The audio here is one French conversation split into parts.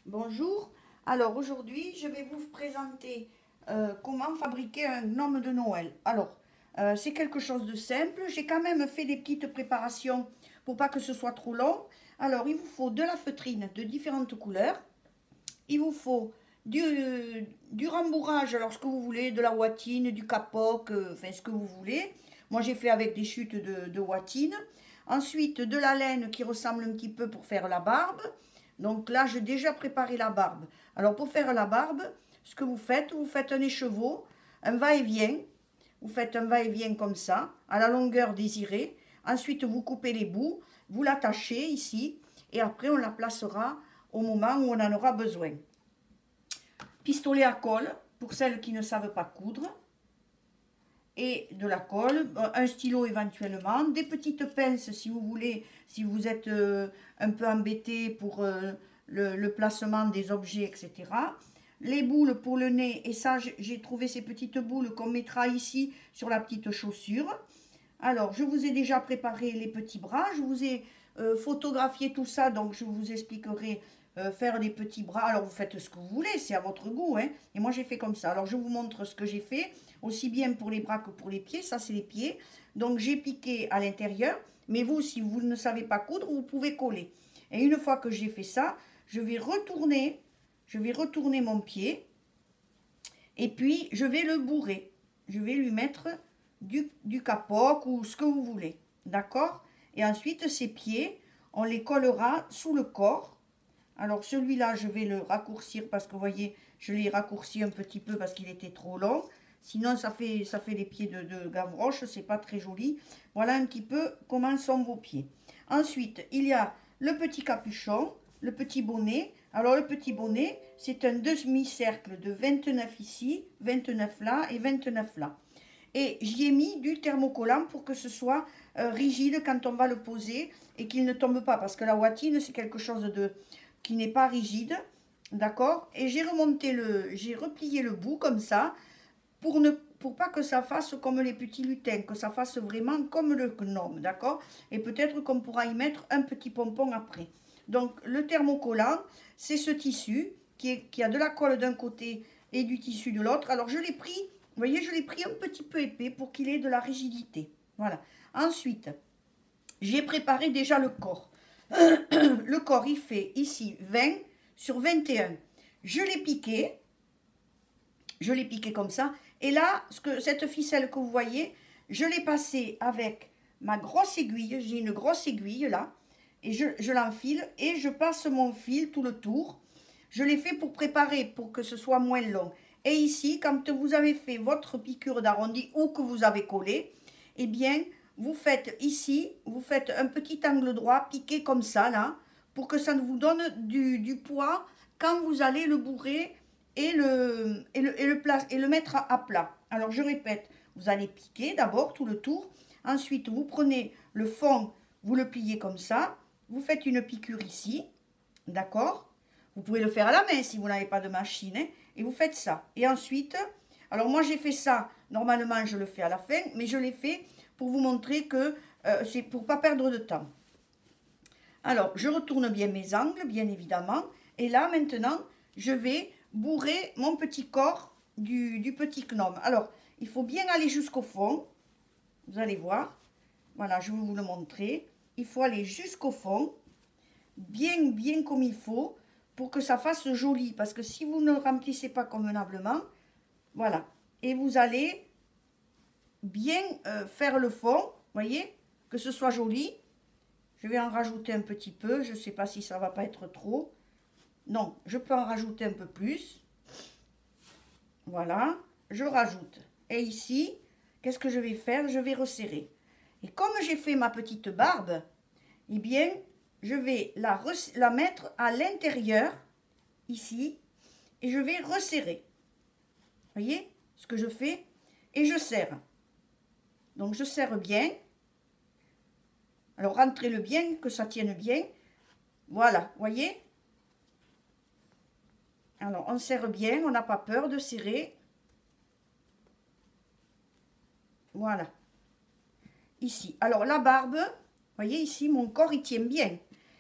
Bonjour, alors aujourd'hui je vais vous présenter comment fabriquer un gnome de Noël. C'est quelque chose de simple, j'ai quand même fait des petites préparations pour pas que ce soit trop long. Alors il vous faut de la feutrine de différentes couleurs, il vous faut du rembourrage, alors ce que vous voulez, de la watine, du capoc, enfin ce que vous voulez. Moi j'ai fait avec des chutes de watine. Ensuite de la laine qui ressemble un petit peu pour faire la barbe. Donc là j'ai déjà préparé la barbe. Alors pour faire la barbe, ce que vous faites un écheveau, un va-et-vient. Vous faites un va-et-vient comme ça, à la longueur désirée. Ensuite vous coupez les bouts, vous l'attachez ici, et après on la placera au moment où on en aura besoin. Pistolet à colle, pour celles qui ne savent pas coudre, et de la colle, un stylo éventuellement, des petites pinces si vous voulez, si vous êtes un peu embêté pour le placement des objets, etc. Les boules pour le nez, et ça j'ai trouvé ces petites boules qu'on mettra ici sur la petite chaussure. Alors, je vous ai déjà préparé les petits bras, je vous ai photographié tout ça, donc je vous expliquerai faire des petits bras. Alors, vous faites ce que vous voulez, c'est à votre goût, hein. Et moi, j'ai fait comme ça. Alors, je vous montre ce que j'ai fait, aussi bien pour les bras que pour les pieds. Ça, c'est les pieds. Donc, j'ai piqué à l'intérieur, mais vous, si vous ne savez pas coudre, vous pouvez coller. Et une fois que j'ai fait ça, je vais retourner mon pied, et puis je vais le bourrer. Je vais lui mettre du capoc ou ce que vous voulez. D'accord? Et ensuite, ces pieds, on les collera sous le corps. Alors celui-là, je vais le raccourcir parce que vous voyez, je l'ai raccourci un petit peu parce qu'il était trop long. Sinon, ça fait les pieds de Gavroche, c'est pas très joli. Voilà un petit peu comment sont vos pieds. Ensuite, il y a le petit capuchon, le petit bonnet. Alors le petit bonnet, c'est un demi-cercle de 29 ici, 29 là et 29 là. Et j'y ai mis du thermocollant pour que ce soit rigide quand on va le poser et qu'il ne tombe pas. Parce que la watine, c'est quelque chose qui n'est pas rigide. D'accord? Et j'ai replié le bout comme ça pour pas que ça fasse comme les petits lutins, que ça fasse vraiment comme le gnome. D'accord? Et peut-être qu'on pourra y mettre un petit pompon après. Donc le thermocollant, c'est ce tissu qui a de la colle d'un côté et du tissu de l'autre. Alors je l'ai pris, vous voyez, je l'ai pris un petit peu épais pour qu'il ait de la rigidité. Voilà. Ensuite, j'ai préparé déjà le corps. Le corps, il fait ici 20 sur 21. Je l'ai piqué. Je l'ai piqué comme ça. Et là, cette ficelle que vous voyez, je l'ai passée avec ma grosse aiguille. J'ai une grosse aiguille là. Et je l'enfile et je passe mon fil tout le tour. Je l'ai fait pour préparer, pour que ce soit moins long. Et ici, quand vous avez fait votre piqûre d'arrondi ou que vous avez collé, eh bien, vous faites ici, vous faites un petit angle droit piqué comme ça, là, pour que ça vous donne du poids quand vous allez le bourrer et le mettre à plat. Alors, je répète, vous allez piquer d'abord tout le tour. Ensuite, vous prenez le fond, vous le pliez comme ça. Vous faites une piqûre ici, d'accord? Vous pouvez le faire à la main si vous n'avez pas de machine, hein, et vous faites ça. Et ensuite, alors moi j'ai fait ça, normalement je le fais à la fin, mais je l'ai fait pour vous montrer que c'est pour pas perdre de temps. Alors, je retourne bien mes angles, bien évidemment. Et là, maintenant, je vais bourrer mon petit corps du petit gnome. Alors, il faut bien aller jusqu'au fond. Vous allez voir. Voilà, je vais vous le montrer. Il faut aller jusqu'au fond, bien comme il faut, pour que ça fasse joli. Parce que si vous ne le remplissez pas convenablement, voilà. Et vous allez bien faire le fond, voyez, que ce soit joli. Je vais en rajouter un petit peu. Je ne sais pas si ça va pas être trop. Non, je peux en rajouter un peu plus. Voilà, je rajoute. Et ici, qu'est-ce que je vais faire? Je vais resserrer. Et comme j'ai fait ma petite barbe, eh bien, je vais la mettre à l'intérieur, ici, et je vais resserrer. Voyez ce que je fais? Et je serre. Donc, je serre bien. Alors, rentrez-le bien, que ça tienne bien. Voilà, voyez? Alors, on serre bien, on n'a pas peur de serrer. Voilà. Ici. Alors, la barbe, voyez ici, mon corps, il tient bien.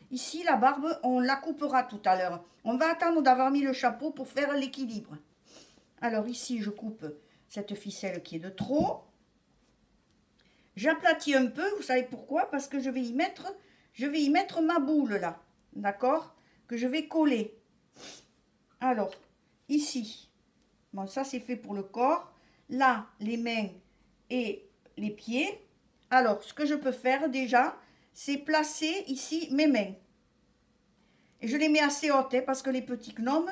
Ici, la barbe, on la coupera tout à l'heure. On va attendre d'avoir mis le chapeau pour faire l'équilibre. Alors ici, je coupe cette ficelle qui est de trop. J'aplatis un peu, vous savez pourquoi? Parce que je vais y mettre ma boule là, d'accord? Que je vais coller. Alors, ici, bon, ça c'est fait pour le corps. Là, les mains et les pieds. Alors, ce que je peux faire déjà, c'est placer ici mes mains. Et je les mets assez hautes, hein, parce que les petits gnomes,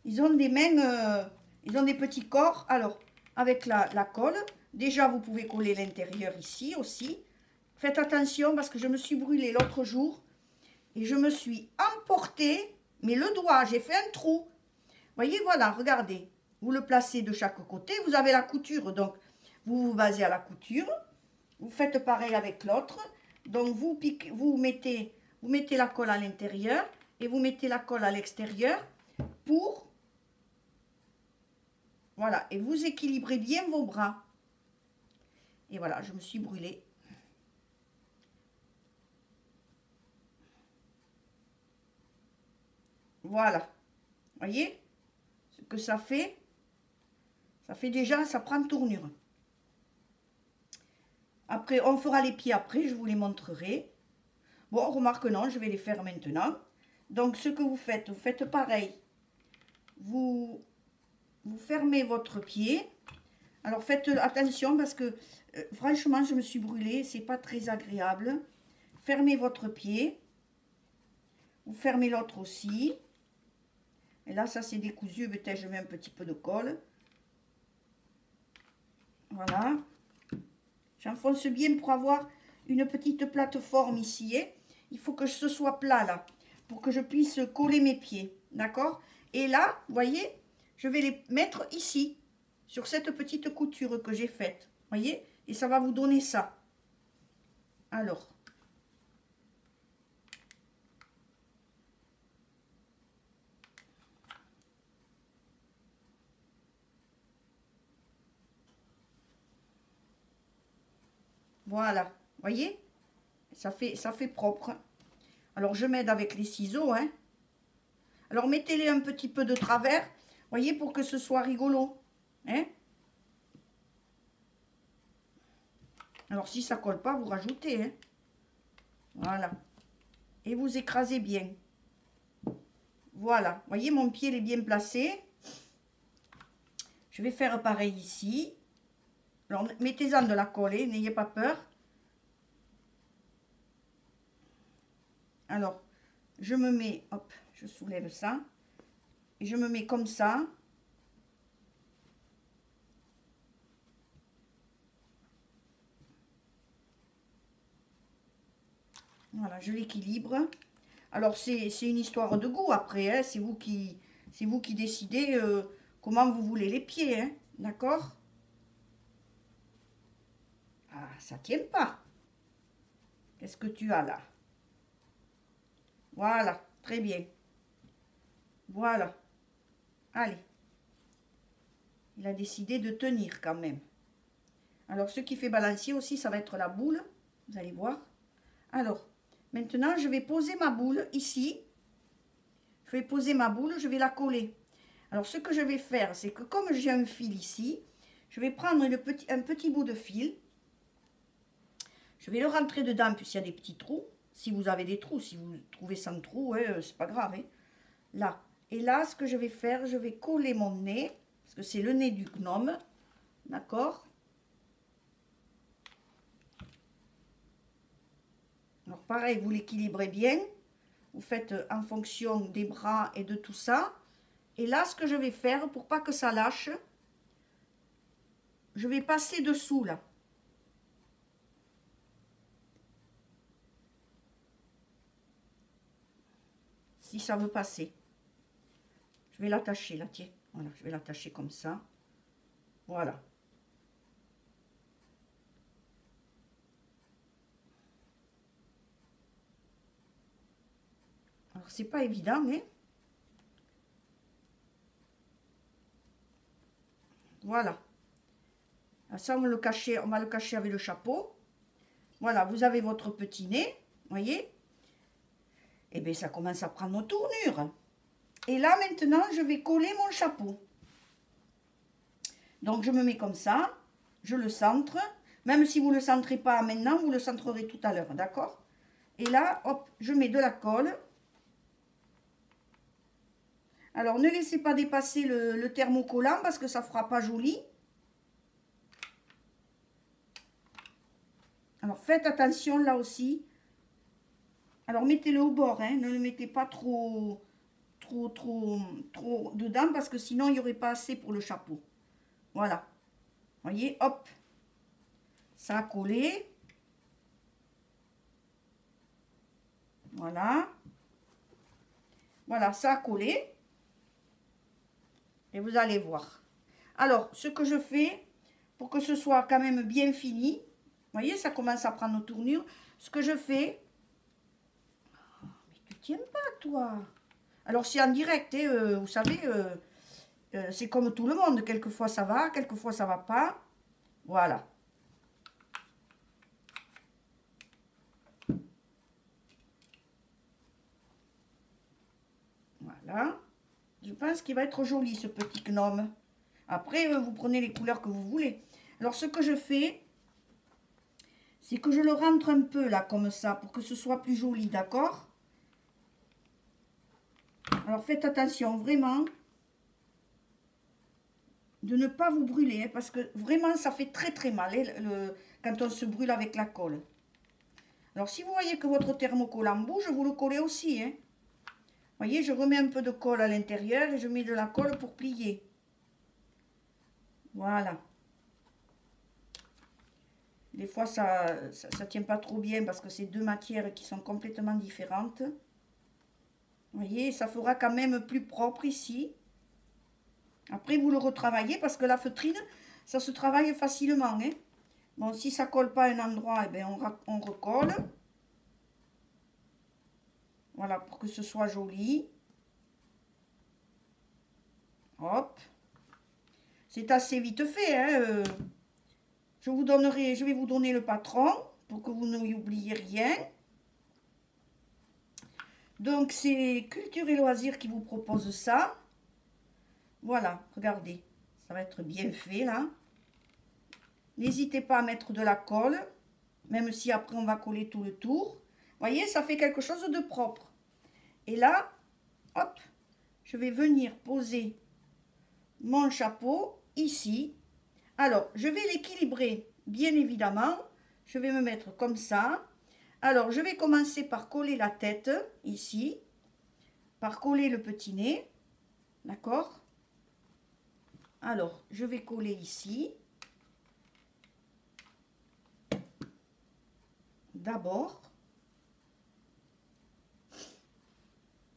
ils ont des mains, ils ont des petits corps. Alors, avec la colle, déjà vous pouvez coller l'intérieur ici aussi. Faites attention parce que je me suis brûlée l'autre jour et je me suis emportée, mais le doigt, j'ai fait un trou. Voyez, voilà, regardez. Vous le placez de chaque côté, vous avez la couture, donc vous vous basez à la couture. Vous faites pareil avec l'autre. Donc vous mettez la colle à l'intérieur et vous mettez la colle à l'extérieur pour... Voilà, et vous équilibrez bien vos bras. Et voilà, je me suis brûlée. Voilà. Voyez ce que ça fait? Ça fait déjà, ça prend tournure. Après, on fera les pieds après, je vous les montrerai. Bon, remarque non, je vais les faire maintenant. Donc, ce que vous faites pareil. Vous fermez votre pied. Alors, faites attention parce que, franchement, je me suis brûlée. C'est pas très agréable. Fermez votre pied. Vous fermez l'autre aussi. Et là, ça, c'est décousu. Peut-être je mets un petit peu de colle. Voilà. J'enfonce bien pour avoir une petite plateforme ici. Hein. Il faut que ce soit plat, là, pour que je puisse coller mes pieds. D'accord? Et là, vous voyez, je vais les mettre ici, sur cette petite couture que j'ai faite. Voyez? Et ça va vous donner ça. Alors. Voilà. Voyez? Ça fait propre. Alors, je m'aide avec les ciseaux, hein. Alors, mettez-les un petit peu de travers, voyez, pour que ce soit rigolo. Hein? Alors, si ça colle pas, vous rajoutez. Hein? Voilà. Et vous écrasez bien. Voilà. Voyez, mon pied il est bien placé. Je vais faire pareil ici. Alors, mettez-en de la colle, hein, n'ayez pas peur. Alors, je me mets, hop, je soulève ça. Et je me mets comme ça. Voilà, je l'équilibre. Alors, c'est une histoire de goût après. Hein, c'est vous qui décidez comment vous voulez les pieds. Hein, d'accord? Ah, ça tient pas. Qu'est-ce que tu as là? Voilà, très bien. Voilà. Allez. Il a décidé de tenir quand même. Alors, ce qui fait balancier aussi, ça va être la boule. Vous allez voir. Alors, maintenant, je vais poser ma boule ici. Je vais poser ma boule, je vais la coller. Alors, ce que je vais faire, c'est que comme j'ai un fil ici, je vais prendre un petit bout de fil. Je vais le rentrer dedans, puisqu'il y a des petits trous. Si vous avez des trous, si vous trouvez sans trous, hein, c'est pas grave. Hein. Là. Et là, ce que je vais faire, je vais coller mon nez. Parce que c'est le nez du gnome. D'accord? Alors pareil, vous l'équilibrez bien. Vous faites en fonction des bras et de tout ça. Et là, ce que je vais faire, pour pas que ça lâche, je vais passer dessous, là. Si ça veut passer. Je vais l'attacher, là, tiens. Voilà, je vais l'attacher comme ça. Voilà. Alors, c'est pas évident, mais... Voilà. Ça, on va le cacher avec le chapeau. Voilà, vous avez votre petit nez, voyez. et bien ça commence à prendre nos tournures. Et là maintenant je vais coller mon chapeau. Donc je me mets comme ça, je le centre, même si vous ne le centrez pas maintenant, vous le centrerez tout à l'heure, d'accord? Et là, hop, je mets de la colle. Alors ne laissez pas dépasser le thermocollant parce que ça ne fera pas joli. Alors faites attention là aussi. Alors mettez-le au bord, hein, ne le mettez pas trop dedans parce que sinon il n'y aurait pas assez pour le chapeau. Voilà. Voyez, hop. Ça a collé. Voilà. Voilà, ça a collé. Et vous allez voir. Alors, ce que je fais, pour que ce soit quand même bien fini, vous voyez, ça commence à prendre nos tournures. Ce que je fais... Oh, mais tu tiens pas, toi. Alors, c'est en direct, hein, vous savez, c'est comme tout le monde. Quelquefois, ça va, quelquefois, ça va pas. Voilà. Voilà. Je pense qu'il va être joli, ce petit gnome. Après, vous prenez les couleurs que vous voulez. Alors, ce que je fais, c'est que je le rentre un peu, là, comme ça, pour que ce soit plus joli, d'accord? Alors, faites attention, vraiment, de ne pas vous brûler, hein, parce que vraiment, ça fait très, très mal, hein, quand on se brûle avec la colle. Alors, si vous voyez que votre thermocollant bouge, vous le collez aussi, hein. Vous voyez, je remets un peu de colle à l'intérieur et je mets de la colle pour plier. Voilà. Des fois, ça tient pas trop bien parce que c'est deux matières qui sont complètement différentes. Vous voyez, ça fera quand même plus propre ici. Après, vous le retravaillez parce que la feutrine, ça se travaille facilement, hein. Bon, si ça colle pas à un endroit, eh bien, on recolle. Voilà, pour que ce soit joli. Hop. C'est assez vite fait, hein. Je vais vous donner le patron pour que vous n'oubliez rien. Donc, c'est Culture et Loisirs qui vous propose ça. Voilà, regardez. Ça va être bien fait, là. N'hésitez pas à mettre de la colle, même si après on va coller tout le tour. Vous voyez, ça fait quelque chose de propre. Et là, hop, je vais venir poser mon chapeau ici. Alors, je vais l'équilibrer, bien évidemment. Je vais me mettre comme ça. Alors, je vais commencer par coller la tête, ici. Par coller le petit nez. D'accord? Alors, je vais coller ici. D'abord.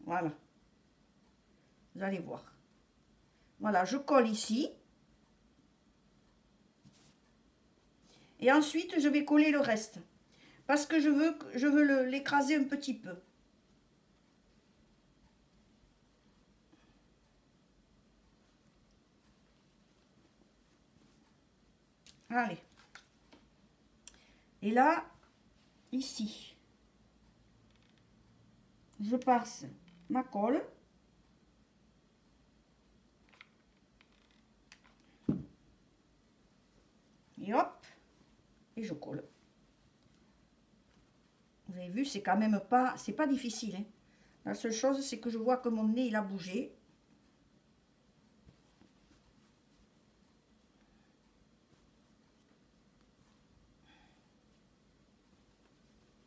Voilà. Vous allez voir. Voilà, je colle ici. Et ensuite, je vais coller le reste. Parce que je veux l'écraser un petit peu. Allez. Et là, ici, je passe ma colle. Et hop, et je colle. Vous avez vu, c'est quand même pas, c'est pas difficile, hein. La seule chose, c'est que je vois que mon nez, il a bougé.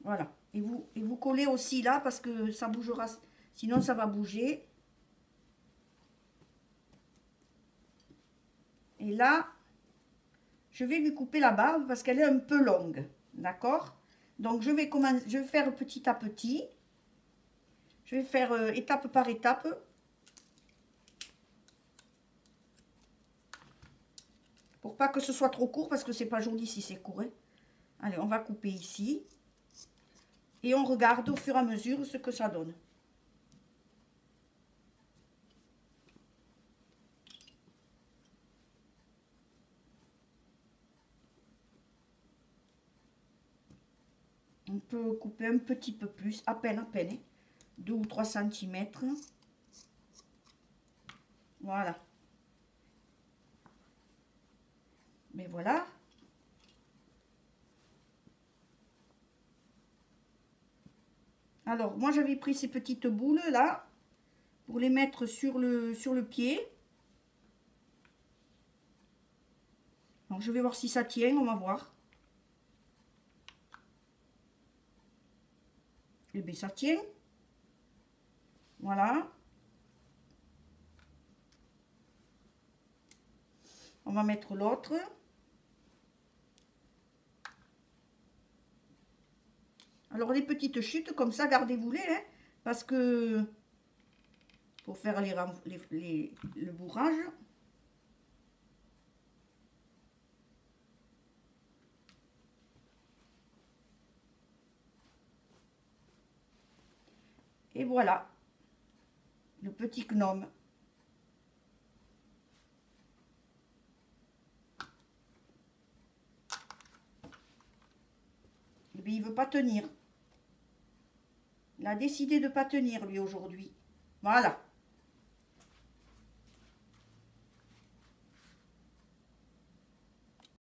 Voilà. Et vous collez aussi là, parce que ça bougera, sinon ça va bouger. Et là, je vais lui couper la barbe parce qu'elle est un peu longue. D'accord? Donc, je vais faire petit à petit. Je vais faire étape par étape. Pour pas que ce soit trop court, parce que c'est pas joli si c'est court, hein. Allez, on va couper ici. Et on regarde au fur et à mesure ce que ça donne. On peut couper un petit peu plus, à peine, hein. 2 ou 3 centimètres. Voilà. Mais voilà. Alors, moi, j'avais pris ces petites boules là pour les mettre sur le pied. Donc, je vais voir si ça tient, on va voir. Eh bien, ça tient. Voilà. On va mettre l'autre. Alors, les petites chutes, comme ça, gardez-vous-les, hein, parce que pour faire le bourrage. Et voilà, le petit gnome. Et bien, il ne veut pas tenir. Il a décidé de ne pas tenir, lui, aujourd'hui. Voilà.